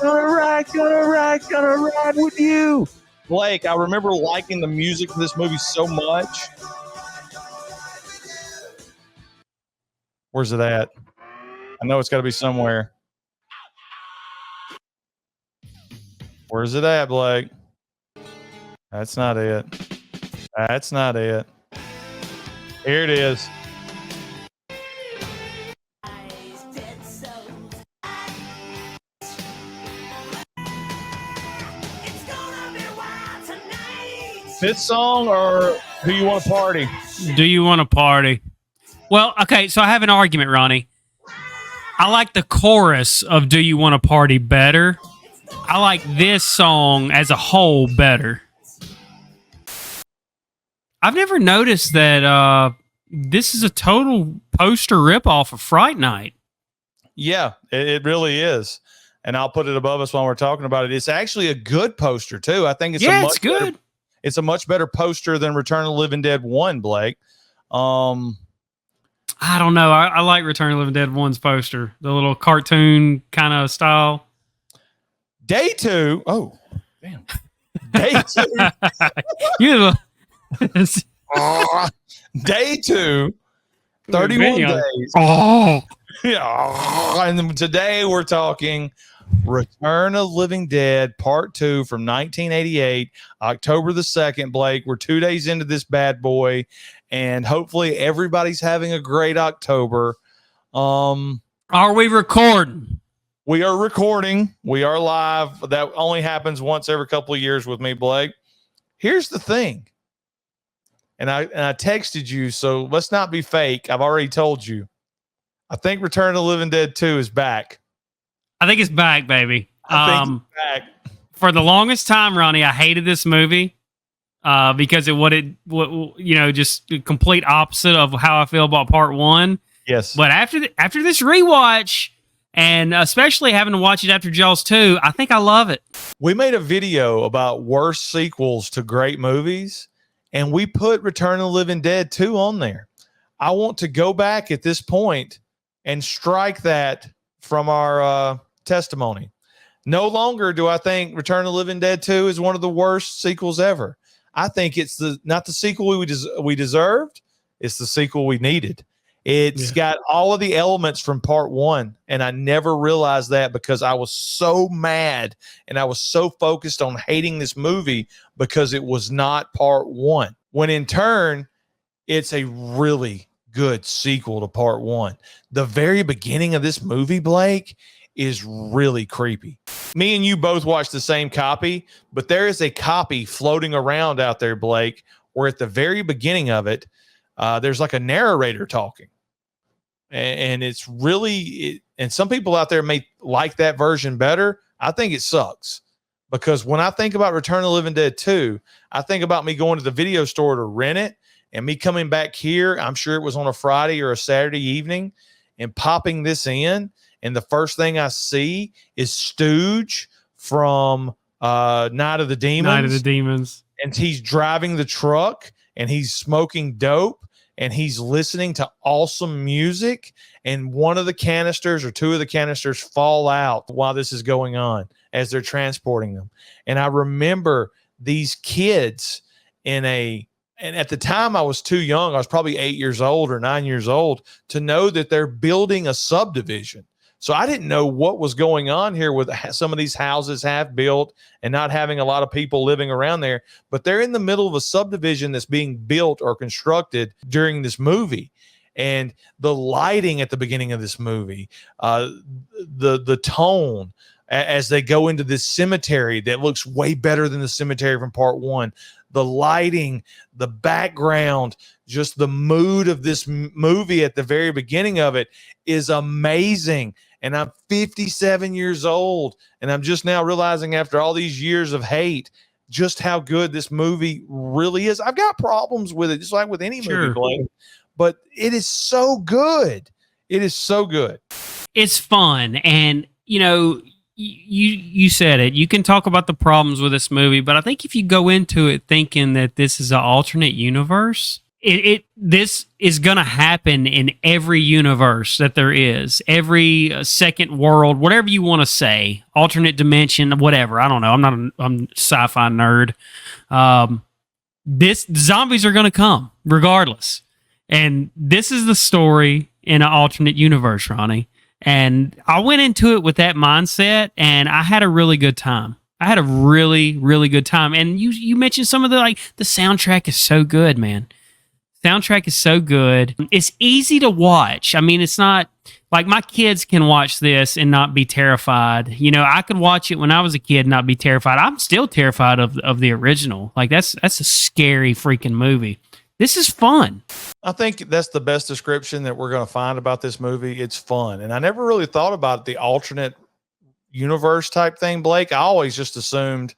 Gonna ride with you. Blake, I remember liking the music of this movie so much. Where's it at? I know it's got to be somewhere. Where's it at, Blake? That's not it. That's not it. Here it is. This song or Do You Want to Party? Do You Want to Party? Well, okay, so I have an argument, Ronnie. I like the chorus of Do You Want to Party better. I like this song as a whole better. I've never noticed that this is a total poster ripoff of Fright Night. Yeah, it really is. And I'll put it above us while we're talking about it. It's actually a good poster, too. I think it's good. It's a much better poster than Return of the Living Dead 1, Blake. I don't know. I like Return of the Living Dead 1's poster. The little cartoon kind of style. Day 2. Oh, damn. Day 2. Day 2. 31 days. Oh. Yeah. And then today we're talking Return of the Living Dead Part 2 from 1988, October the 2nd, Blake. We're 2 days into this bad boy, and hopefully everybody's having a great October. Are we recording? We are recording. We are live. That only happens once every couple of years with me, Blake. Here's the thing. And I texted you, so let's not be fake. I've already told you. I think Return of the Living Dead 2 is back. I think it's back, baby. I think it's back. For the longest time, Ronnie, I hated this movie because just the complete opposite of how I feel about Part 1. Yes. But after this rewatch, and especially having to watch it after Jaws 2, I think I love it. We made a video about worst sequels to great movies, and we put Return of the Living Dead 2 on there. I want to go back at this point and strike that from our testimony. No longer do I think Return of the Living Dead 2 is one of the worst sequels ever. I think it's not the sequel we deserved. It's the sequel we needed. It's got all of the elements from Part 1, and I never realized that because I was so mad and I was so focused on hating this movie because it was not Part 1. When in turn, it's a really good sequel to Part 1. The very beginning of this movie, Blake, is really creepy. Me and you both watched the same copy, but there is a copy floating around out there, Blake, where at the very beginning of it, there's like a narrator talking. And it's really, and some people out there may like that version better. I think it sucks because when I think about Return of the Living Dead 2, I think about me going to the video store to rent it and me coming back here. I'm sure it was on a Friday or a Saturday evening and popping this in. And the first thing I see is Stooge from Night of the Demons. Night of the Demons. And he's driving the truck and he's smoking dope and he's listening to awesome music. And one of the canisters or two of the canisters fall out while this is going on as they're transporting them. And I remember these kids and at the time I was too young. I was probably 8 years old or 9 years old to know that they're building a subdivision. So I didn't know what was going on here with some of these houses half built and not having a lot of people living around there. But they're in the middle of a subdivision that's being built or constructed during this movie. And the lighting at the beginning of this movie, the tone as they go into this cemetery that looks way better than the cemetery from Part 1. The lighting, the background, just the mood of this movie at the very beginning of it is amazing. And I'm 57 years old, and I'm just now realizing after all these years of hate just how good this movie really is. I've got problems with it, just like with any movie, Blake, but it is so good. It is so good. It's fun, and you said it. You can talk about the problems with this movie, but I think if you go into it thinking that this is an alternate universe, this is going to happen in every universe that there is, every second world, whatever you want to say, alternate dimension, whatever. I don't know. I'm a sci-fi nerd. This zombies are going to come regardless, and this is the story in an alternate universe, Ronnie. And I went into it with that mindset, and I had a really good time. I had a really, really good time. And you mentioned some of the soundtrack is so good, man. Soundtrack is so good. It's easy to watch. I mean, it's not like my kids can watch this and not be terrified. You know, I could watch it when I was a kid and not be terrified. I'm still terrified of the original. Like that's a scary freaking movie. This is fun. I think that's the best description that we're going to find about this movie. It's fun. And I never really thought about the alternate universe type thing, Blake. I always just assumed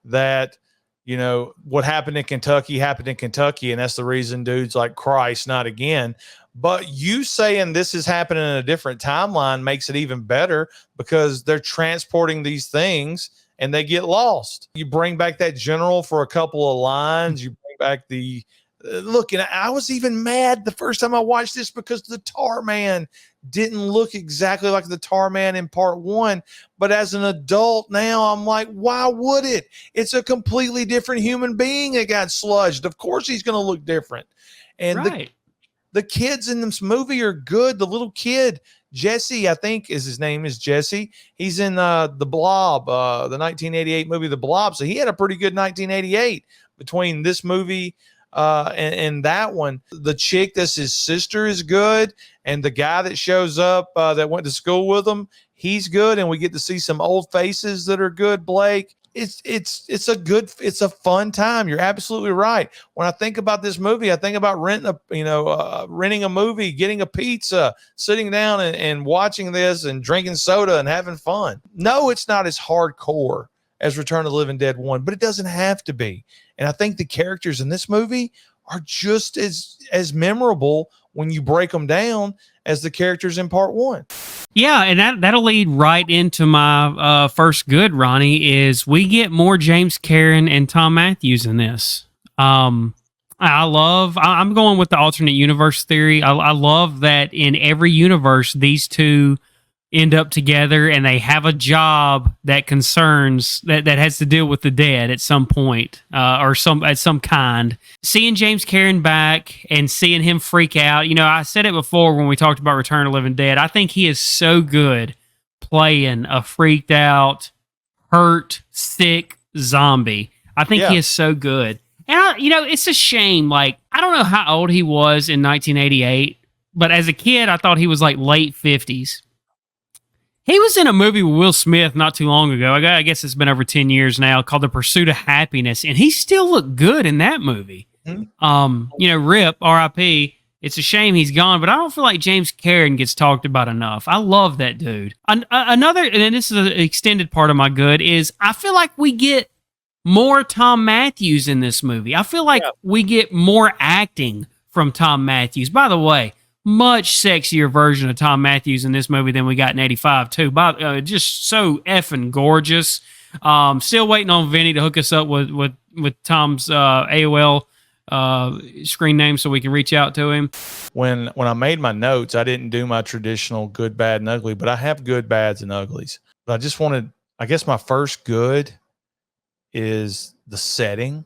that, you know, what happened in Kentucky happened in Kentucky, and that's the reason dudes like Christ, not again. But you saying this is happening in a different timeline makes it even better because they're transporting these things and they get lost. You bring back that general for a couple of lines. You bring back the look, and I was even mad the first time I watched this because the Tar Man didn't look exactly like the Tar Man in part one. But as an adult now, I'm like, why would it? It's a completely different human being that got sludged. Of course he's going to look different. And right. the kids in this movie are good. The little kid, Jesse, I think his name is Jesse. He's in The Blob, the 1988 movie The Blob. So he had a pretty good 1988 between this movie and that one. The chick that's his sister is good, and the guy that shows up that went to school with him, he's good, and we get to see some old faces that are good. Blake, it's a fun time. You're absolutely right. When I think about this movie, I think about renting a movie, getting a pizza, sitting down and watching this and drinking soda and having fun. No, it's not as hardcore as Return of the Living Dead 1, but it doesn't have to be. And I think the characters in this movie are just as memorable when you break them down as the characters in part one. Yeah, and that'll lead right into my first good, Ronnie, is we get more James Karen and Tom Matthews in this. I'm going with the alternate universe theory. I love that in every universe, these two end up together and they have a job that concerns that has to deal with the dead at some point or at some kind. Seeing James Karen back and seeing him freak out, you know, I said it before when we talked about Return of the Living Dead. I think he is so good playing a freaked out, hurt, sick zombie. I think he is so good. And it's a shame. Like, I don't know how old he was in 1988, but as a kid, I thought he was like late 50s. He was in a movie with Will Smith not too long ago. I guess it's been over 10 years now, called The Pursuit of Happiness, and he still looked good in that movie. Mm-hmm. RIP, R.I.P. It's a shame he's gone, but I don't feel like James Karen gets talked about enough. I love that dude. Another, and this is an extended part of my good, is I feel like we get more Tom Matthews in this movie. I feel like we get more acting from Tom Matthews. By the way, much sexier version of Tom Matthews in this movie than we got in 85 too. Just so effing gorgeous. Still waiting on Vinny to hook us up with Tom's AOL screen name so we can reach out to him. When I made my notes, I didn't do my traditional good, bad, and ugly, but I have good, bads, and uglies. But I guess my first good is the setting,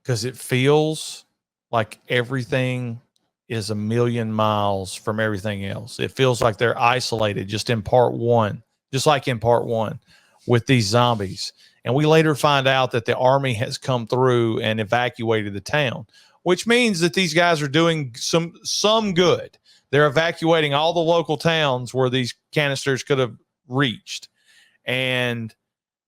because it feels like everything is a million miles from everything else. It feels like they're isolated just in part one, just like in part one with these zombies. And we later find out that the army has come through and evacuated the town, which means that these guys are doing some good. They're evacuating all the local towns where these canisters could have reached. And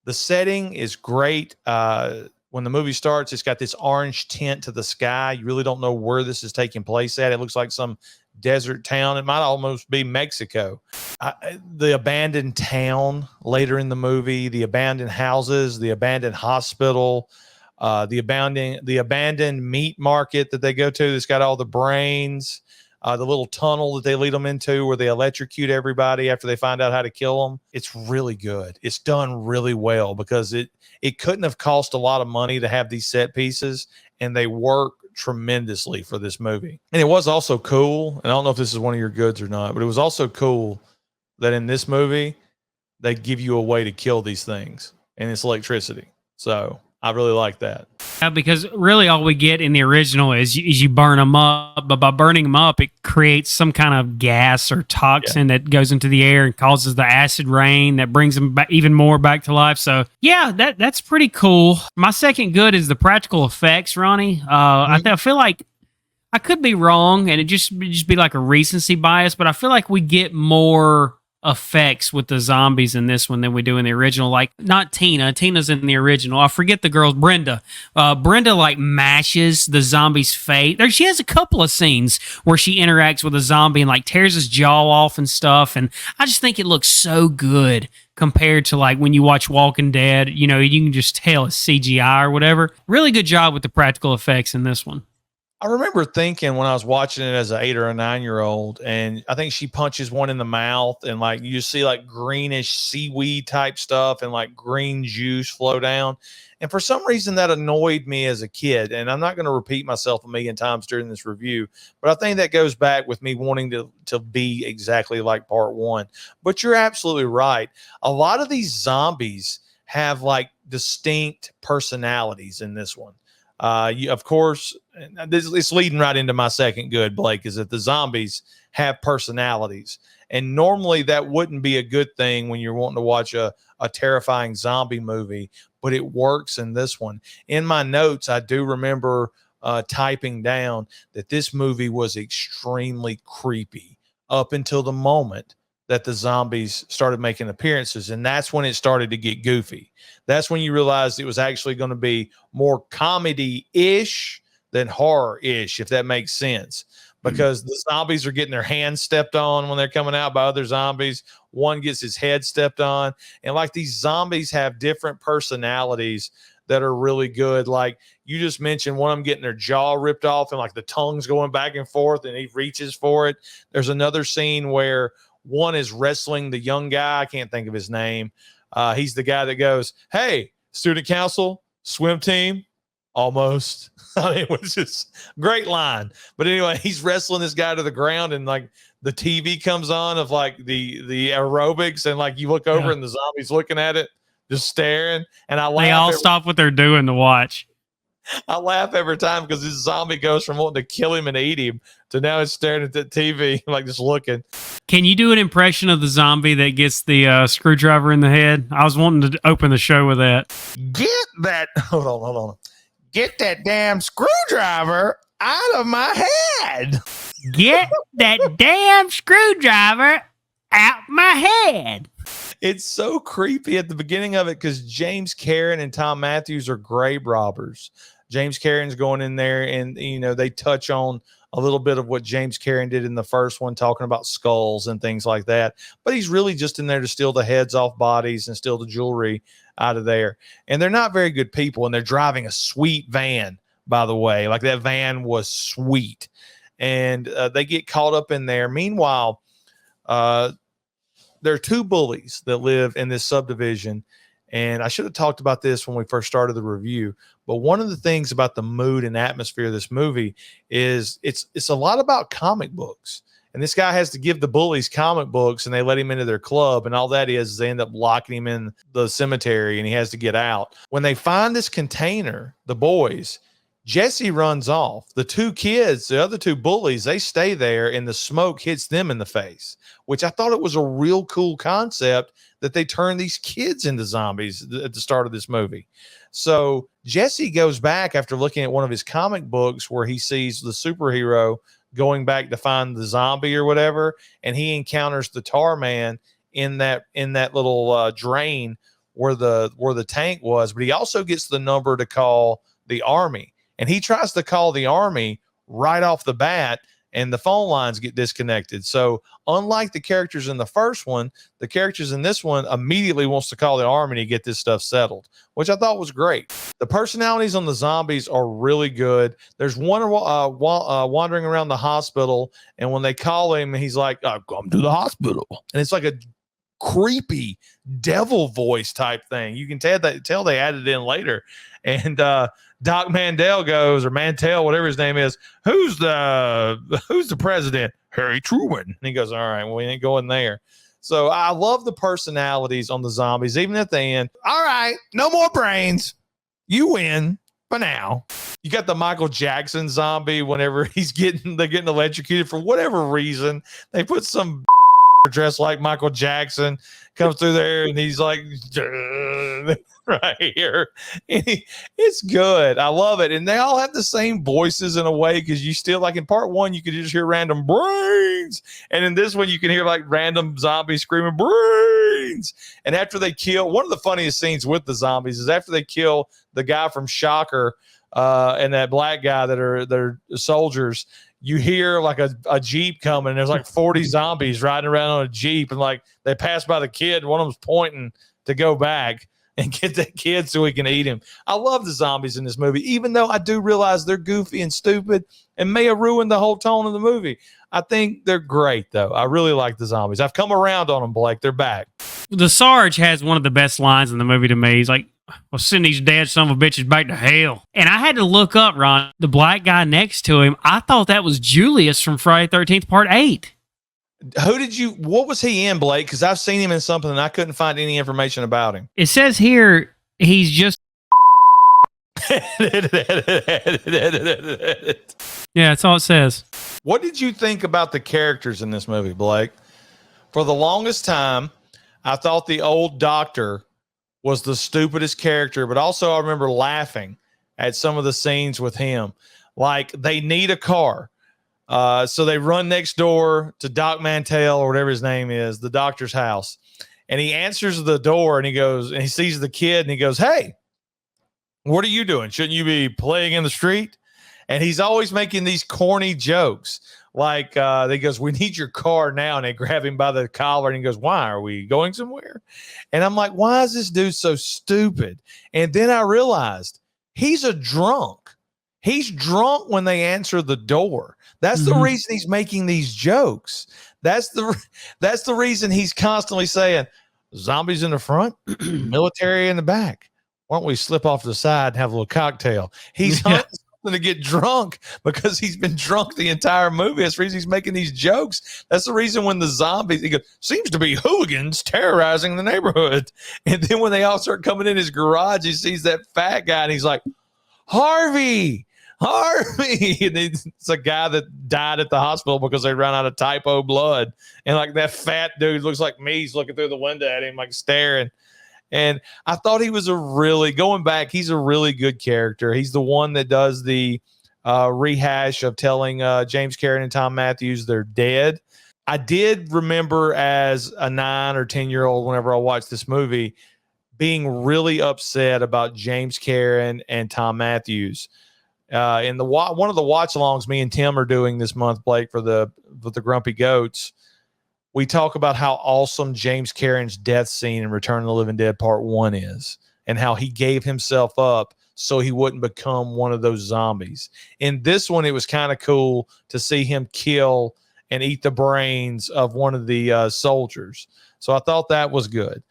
the setting is great. When the movie starts, it's got this orange tint to the sky. You really don't know where this is taking place at. It looks like some desert town. It might almost be Mexico. The abandoned town later in the movie, the abandoned houses, the abandoned hospital, the abandoned meat market that they go to that's got all the brains, the little tunnel that they lead them into where they electrocute everybody after they find out how to kill them. It's really good. It's done really well because it couldn't have cost a lot of money to have these set pieces, and they work tremendously for this movie. And it was also cool, and I don't know if this is one of your goods or not, but it was also cool that in this movie they give you a way to kill these things, and it's electricity. So I really like that. Yeah, because really all we get in the original is you burn them up, but by burning them up, it creates some kind of gas or toxin that goes into the air and causes the acid rain that brings them back even more back to life. So yeah, that's pretty cool. My second good is the practical effects, Ronnie. I feel like I could be wrong, and it just be like a recency bias, but I feel like we get more effects with the zombies in this one than we do in the original. Like, not Tina. Tina's in the original. I forget the girl, Brenda. Brenda like mashes the zombie's face. She has a couple of scenes where she interacts with a zombie and like tears his jaw off and stuff. And I just think it looks so good compared to like when you watch Walking Dead. You know, you can just tell it's CGI or whatever. Really good job with the practical effects in this one. I remember thinking when I was watching it as an 8 or a 9-year-old, and I think she punches one in the mouth, and like you see like greenish seaweed type stuff and like green juice flow down. And for some reason that annoyed me as a kid. And I'm not going to repeat myself a million times during this review, but I think that goes back with me wanting to be exactly like part one. But you're absolutely right. A lot of these zombies have like distinct personalities in this one. Of course, it's leading right into my second good, Blake, is that the zombies have personalities. And normally that wouldn't be a good thing when you're wanting to watch a terrifying zombie movie, but it works in this one. In my notes, I do remember typing down that this movie was extremely creepy up until the moment that the zombies started making appearances. And that's when it started to get goofy. That's when you realized it was actually going to be more comedy-ish than horror-ish, if that makes sense. Because the zombies are getting their hands stepped on when they're coming out by other zombies. One gets his head stepped on. And like these zombies have different personalities that are really good. Like you just mentioned, one of them getting their jaw ripped off and like the tongue's going back and forth and he reaches for it. There's another scene where one is wrestling the young guy. I can't think of his name. He's the guy that goes, "Hey, student council, swim team." Almost. I mean, it was just great line. But anyway, he's wrestling this guy to the ground, and like the TV comes on of like the aerobics, and like you look over and the zombie's looking at it, just staring. And I laugh. They all stop what they're doing to watch. I laugh every time because this zombie goes from wanting to kill him and eat him to now it's staring at the TV, like just looking. Can you do an impression of the zombie that gets the screwdriver in the head? I was wanting to open the show with that. Get that. Hold on. Get that damn screwdriver out of my head. Get that damn screwdriver out my head. It's so creepy at the beginning of it because James Karen and Tom Matthews are grave robbers. James Karen's going in there and, you know, they touch on a little bit of what James Karen did in the first one, talking about skulls and things like that. But he's really just in there to steal the heads off bodies and steal the jewelry out of there. And they're not very good people. And they're driving a sweet van, by the way. Like that van was sweet. And they get caught up in there. Meanwhile, there are two bullies that live in this subdivision. And I should have talked about this when we first started the review. But one of the things about the mood and atmosphere of this movie is it's a lot about comic books. And this guy has to give the bullies comic books, and they let him into their club. And all that is they end up locking him in the cemetery, and he has to get out. When they find this container, the boys, Jesse runs off. The two kids, the other two bullies, they stay there, and the smoke hits them in the face, which I thought it was a real cool concept that they turn these kids into zombies at the start of this movie. So Jesse goes back after looking at one of his comic books where he sees the superhero going back to find the zombie or whatever, and he encounters the tar man in that little drain where the tank was. But he also gets the number to call the army. And he tries to call the army right off the bat, and the phone lines get disconnected. So unlike the characters in the first one, the characters in this one immediately wants to call the army to get this stuff settled, which I thought was great. The personalities on the zombies are really good. There's one wandering around the hospital, and when they call him, he's like, "Come to the hospital." And it's like a creepy devil voice type thing. You can tell they added in later. And Doc Mandel goes, or Mantel, whatever his name is, who's the president? Harry Truman. And he goes, all right, well, we ain't going there. So I love the personalities on the zombies, even at the end. All right, no more brains. You win for now. You got the Michael Jackson zombie whenever they're getting electrocuted for whatever reason. They put some dressed like Michael Jackson comes through there and he's like right here. It's good. I love it. And they all have the same voices in a way, because you still, like in part one, you could just hear random brains. And in this one, you can hear like random zombies screaming brains. And after they kill, one of the funniest scenes with the zombies is after they kill the guy from Shocker and that black guy they're soldiers, you hear like a Jeep coming, and there's like 40 zombies riding around on a Jeep, and like they pass by the kid, and one of them's pointing to go back and get that kid so he can eat him. I love the zombies in this movie, even though I do realize they're goofy and stupid and may have ruined the whole tone of the movie. I think they're great, though. I really like the zombies. I've come around on them, Blake. They're back. The Sarge has one of the best lines in the movie to me. He's like, well, send these dead son of a bitches back to hell. And I had to look up, Ron, the black guy next to him. I thought that was Julius from Friday 13th, Part 8. What was he in, Blake? Because I've seen him in something and I couldn't find any information about him. It says here he's just... Yeah, that's all it says. What did you think about the characters in this movie, Blake? For the longest time, I thought the old doctor was the stupidest character, but also I remember laughing at some of the scenes with him. Like, they need a car. So they run next door to Doc Mantel, or whatever his name is, the doctor's house. And he answers the door and he goes, and he sees the kid and he goes, hey, what are you doing? Shouldn't you be playing in the street? And he's always making these corny jokes. Like, he goes, we need your car now. And they grab him by the collar and he goes, why? Are we going somewhere? And I'm like, why is this dude so stupid? And then I realized he's a drunk. He's drunk when they answer the door. That's the reason he's making these jokes. That's the reason he's constantly saying, zombies in the front, military in the back. Why don't we slip off to the side and have a little cocktail? He's to get drunk because he's been drunk the entire movie. That's the reason he's making these jokes. That's the reason when the zombies, he goes, seems to be hooligans terrorizing the neighborhood. And then when they all start coming in his garage, he sees that fat guy and he's like, Harvey. And it's a guy that died at the hospital because they ran out of typo blood. And like that fat dude looks like me. He's looking through the window at him, like staring. And I thought he was going back, he's a really good character. He's the one that does the rehash of telling James Karen and Tom Matthews they're dead. I did remember as a 9 or 10-year-old, whenever I watched this movie, being really upset about James Karen and Tom Matthews. In one of the watch-alongs me and Tim are doing this month, Blake, for the Grumpy Goats, we talk about how awesome James Cameron's death scene in Return of the Living Dead Part 1 is, and how he gave himself up so he wouldn't become one of those zombies. In this one, it was kind of cool to see him kill and eat the brains of one of the soldiers. So I thought that was good.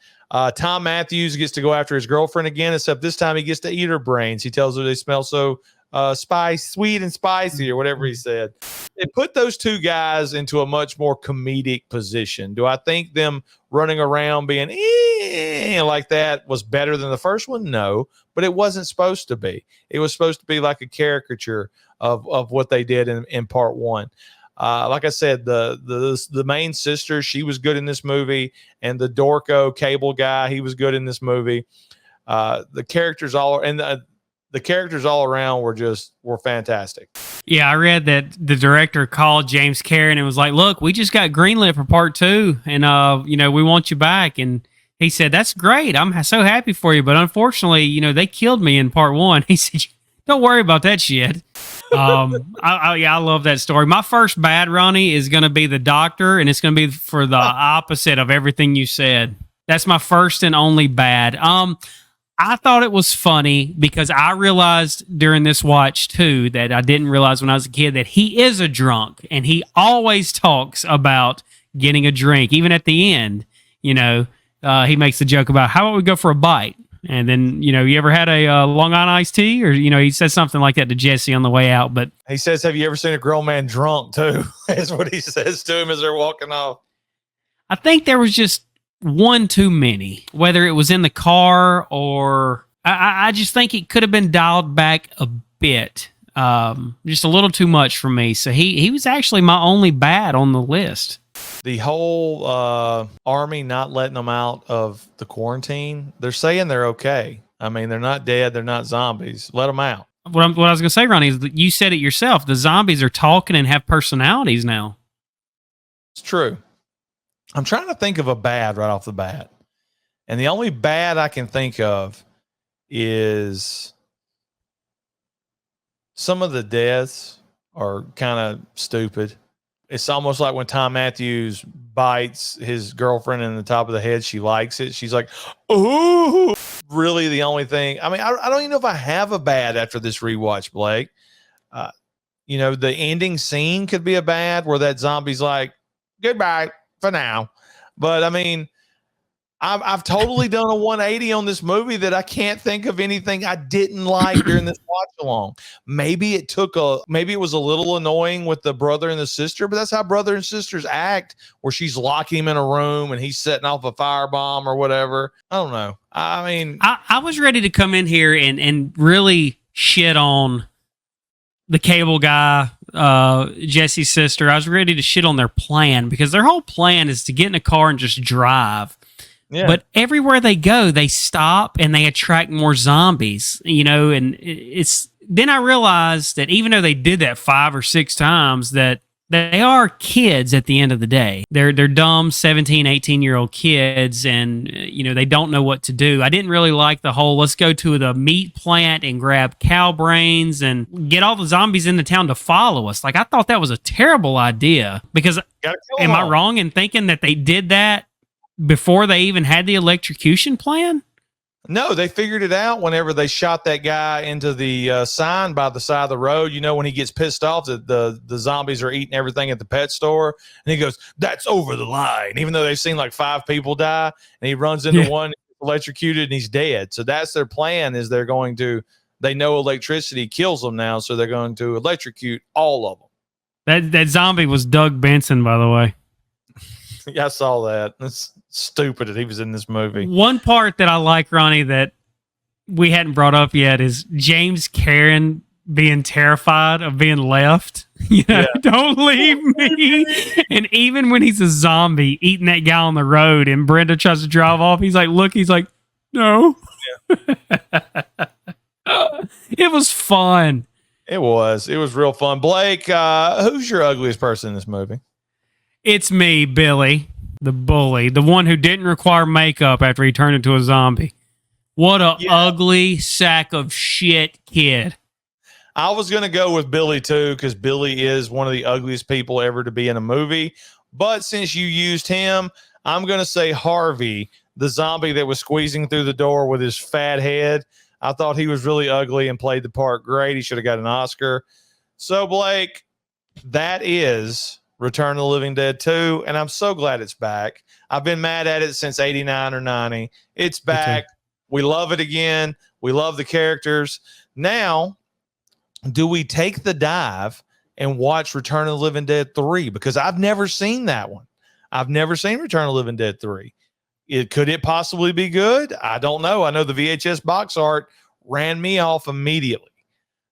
Tom Matthews gets to go after his girlfriend again, except this time he gets to eat her brains. He tells her they smell so sweet and spicy, or whatever he said. It put those two guys into a much more comedic position. Do I think them running around being like that was better than the first one? No, but it wasn't supposed to be. It was supposed to be like a caricature of what they did in part 1. Like I said, the main sister, she was good in this movie, and the Dorco cable guy, he was good in this movie. The characters the characters all around were fantastic. Yeah, I read that the director called James Karen and was like, look, we just got greenlit for part 2, and we want you back. And he said, that's great. I'm so happy for you. But unfortunately, they killed me in part 1. He said, don't worry about that shit. I love that story. My first bad, Ronnie, is going to be the doctor, and it's going to be for the opposite of everything you said. That's my first and only bad. I thought it was funny because I realized during this watch, too, that I didn't realize when I was a kid, that he is a drunk, and he always talks about getting a drink. Even at the end, he makes the joke about, how about we go for a bite? And then, you ever had a Long Island iced tea? Or, he says something like that to Jesse on the way out. But He says, have you ever seen a grown man drunk too? That's what he says to him as they're walking off. I think there was just one too many, whether it was in the car or I just think it could have been dialed back a bit. Just a little too much for me. So he was actually my only bad on the list. The whole army not letting them out of the quarantine, they're saying they're okay. I mean, they're not dead. They're not zombies. Let them out. What I was going to say, Ronnie, is that you said it yourself. The zombies are talking and have personalities now. It's true. I'm trying to think of a bad right off the bat. And the only bad I can think of is some of the deaths are kind of stupid. It's almost like when Tom Matthews bites his girlfriend in the top of the head. She likes it. She's like, ooh, really the only thing. I mean, I don't even know if I have a bad after this rewatch, Blake. The ending scene could be a bad where that zombie's like, goodbye for now. But I mean, I've totally done a 180 on this movie that I can't think of anything I didn't like during this watch along. Maybe it was a little annoying with the brother and the sister, but that's how brother and sisters act, where she's locking him in a room and he's setting off a firebomb or whatever. I don't know. I mean, I was ready to come in here and really shit on the cable guy, Jesse's sister. I was ready to shit on their plan, because their whole plan is to get in a car and just drive. Yeah. But everywhere they go, they stop and they attract more zombies, and it's then I realized that even though they did that 5 or 6 times, that they are kids at the end of the day. They're dumb 17, 18-year-old kids, and they don't know what to do. I didn't really like the whole let's go to the meat plant and grab cow brains and get all the zombies in the town to follow us. Like, I thought that was a terrible idea, because am I wrong in thinking that they did that before they even had the electrocution plan? No, they figured it out whenever they shot that guy into the sign by the side of the road. When he gets pissed off that the zombies are eating everything at the pet store, and he goes, that's over the line, even though they've seen like 5 people die, and he runs into one electrocuted and he's dead. So that's their plan, is they know electricity kills them now, so they're going to electrocute all of them. That zombie was Doug Benson, by the way. Yeah, I saw that. That's stupid that he was in this movie. One part that I like, Ronnie, that we hadn't brought up yet is James Karen being terrified of being left. Don't leave me. And even when he's a zombie eating that guy on the road and Brenda tries to drive off, he's like, no. Yeah. It was fun. It was real fun. Blake, who's your ugliest person in this movie? It's me, Billy, the bully, the one who didn't require makeup after he turned into a zombie. What a ugly sack of shit kid. I was going to go with Billy, too, because Billy is one of the ugliest people ever to be in a movie. But since you used him, I'm going to say Harvey, the zombie that was squeezing through the door with his fat head. I thought he was really ugly and played the part great. He should have got an Oscar. So, Blake, that is Return of the Living Dead 2, and I'm so glad it's back. I've been mad at it since 89 or 90. It's back. We love it again. We love the characters. Now, do we take the dive and watch Return of the Living Dead 3? Because I've never seen that one. I've never seen Return of the Living Dead 3. Could it possibly be good? I don't know. I know the VHS box art ran me off immediately.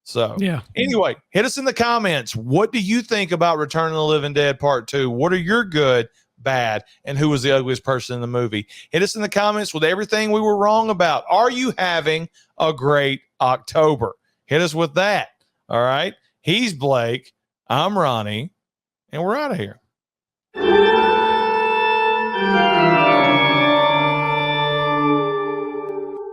So, anyway, hit us in the comments. What do you think about Return of the Living Dead Part 2? What are your good, bad, and who was the ugliest person in the movie? Hit us in the comments with everything we were wrong about. Are you having a great October? Hit us with that. All right. He's Blake. I'm Ronnie, and we're out of here.